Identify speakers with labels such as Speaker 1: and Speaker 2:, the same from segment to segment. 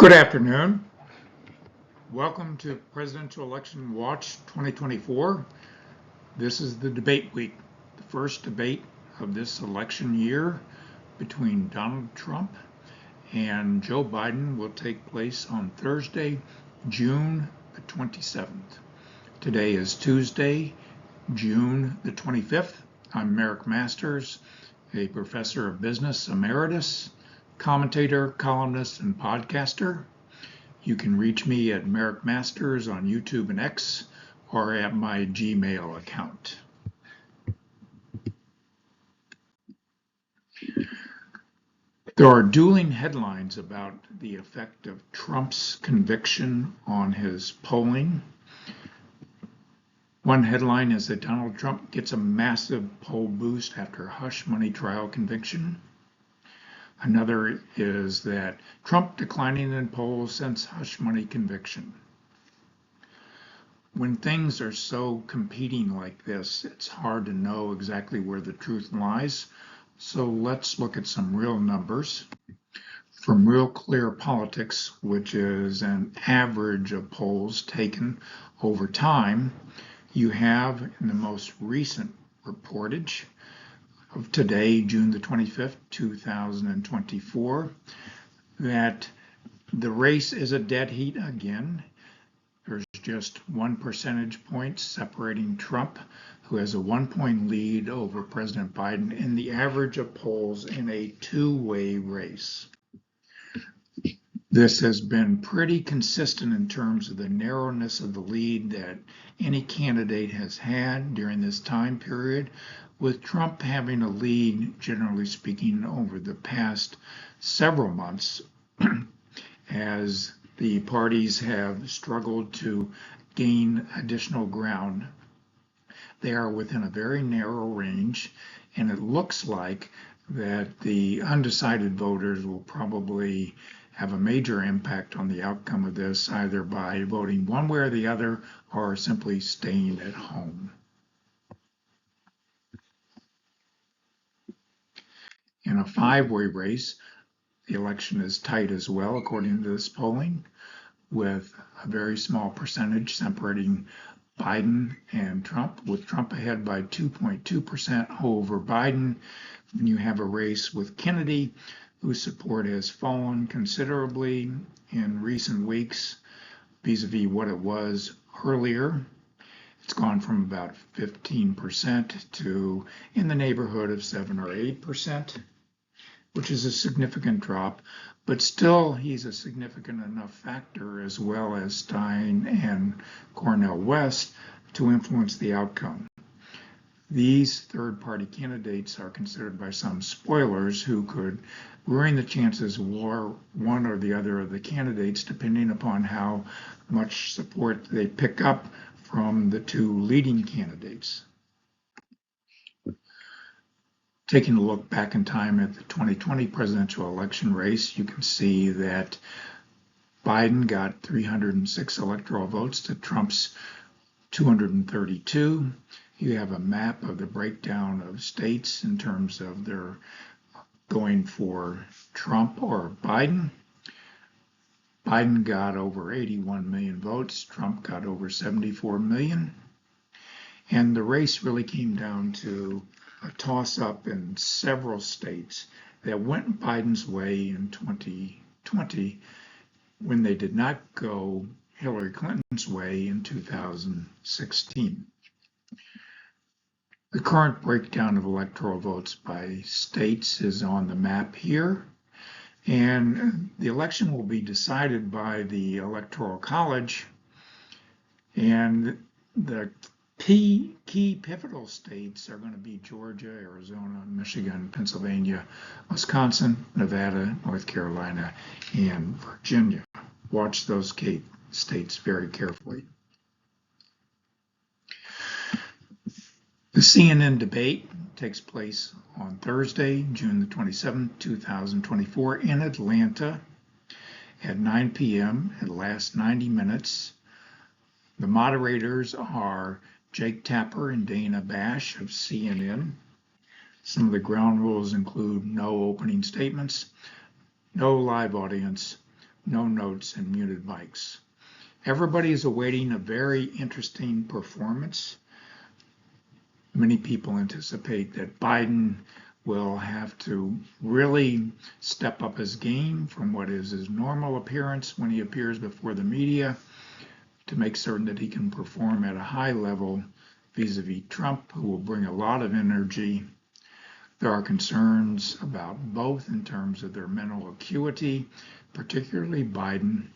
Speaker 1: Good afternoon. Welcome to Presidential Election Watch 2024. This is the debate week, the first debate of this election year between Donald Trump and Joe Biden will take place on Thursday, June the 27th. Today is Tuesday, June the 25th. I'm Merrick Masters, a professor of business emeritus, commentator, columnist, and podcaster. You can reach me at Merrick Masters on YouTube and X or at my Gmail account. There are dueling headlines about the effect of Trump's conviction on his polling. One headline is that Donald Trump gets a massive poll boost after hush money trial conviction. Another is that Trump declining in polls since hush money conviction. When things are so competing like this, it's hard to know exactly where the truth lies. So let's look at some real numbers. From Real Clear Politics, which is an average of polls taken over time, you have in the most recent reportage of today, June the 25th, 2024, that the race is a dead heat again. There's just 1 percentage point separating Trump, who has a 1-point lead over President Biden in the average of polls in a two-way race. This has been pretty consistent in terms of the narrowness of the lead that any candidate has had during this time period, with Trump having a lead, generally speaking, over the past several months as the parties have struggled to gain additional ground. They are within a very narrow range, and it looks like that the undecided voters will probably have a major impact on the outcome of this, either by voting one way or the other or simply staying at home. In a five-way race, the election is tight as well, according to this polling, with a very small percentage separating Biden and Trump, with Trump ahead by 2.2% over Biden. When you have a race with Kennedy, whose support has fallen considerably in recent weeks vis-a-vis what it was earlier. It's gone from about 15% to in the neighborhood of 7 or 8%, which is a significant drop, but still he's a significant enough factor, as well as Stein and Cornel West, to influence the outcome. These third-party candidates are considered by some spoilers who could ruin the chances for one or the other of the candidates, depending upon how much support they pick up from the two leading candidates. Taking a look back in time at the 2020 presidential election race, you can see that Biden got 306 electoral votes to Trump's 232. You have a map of the breakdown of states in terms of their going for Trump or Biden. Biden got over 81 million votes. Trump got over 74 million. And the race really came down to a toss-up in several states that went Biden's way in 2020 when they did not go Hillary Clinton's way in 2016. The current breakdown of electoral votes by states is on the map here, and the election will be decided by the Electoral College, and the key pivotal states are going to be Georgia, Arizona, Michigan, Pennsylvania, Wisconsin, Nevada, North Carolina, and Virginia. Watch those states very carefully. The CNN debate takes place on Thursday, June the 27th, 2024 in Atlanta at 9 p.m. It lasts 90 minutes. The moderators are Jake Tapper and Dana Bash of CNN. Some of the ground rules include no opening statements, no live audience, no notes, and muted mics. Everybody is awaiting a very interesting performance. Many people anticipate that Biden will have to really step up his game from what is his normal appearance when he appears before the media to make certain that he can perform at a high level vis-a-vis Trump, who will bring a lot of energy. There are concerns about both in terms of their mental acuity, particularly Biden,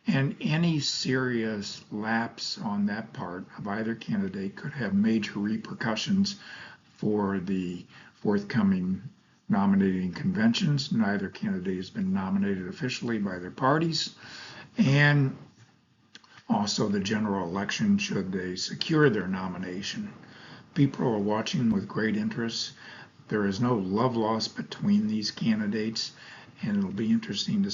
Speaker 1: and any serious lapse on that part of either candidate could have major repercussions for the forthcoming nominating conventions. Neither candidate has been nominated officially by their parties, and also the general election should they secure their nomination. People are watching with great interest. There is no love lost between these candidates, and it'll be interesting to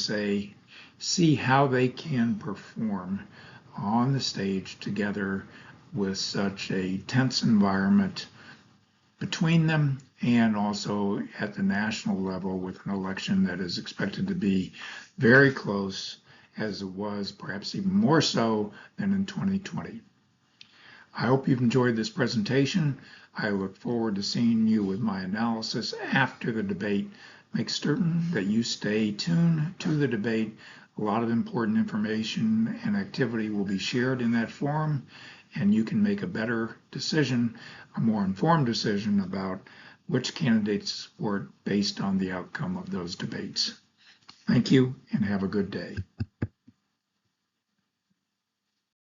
Speaker 1: see how they can perform on the stage together with such a tense environment between them, and also at the national level with an election that is expected to be very close, as it was perhaps even more so than in 2020. I hope you've enjoyed this presentation. I look forward to seeing you with my analysis after the debate. Make certain that you stay tuned to the debate. A lot of important information and activity will be shared in that forum, and you can make a better decision, a more informed decision about which candidates to support based on the outcome of those debates. Thank you, and have a good day.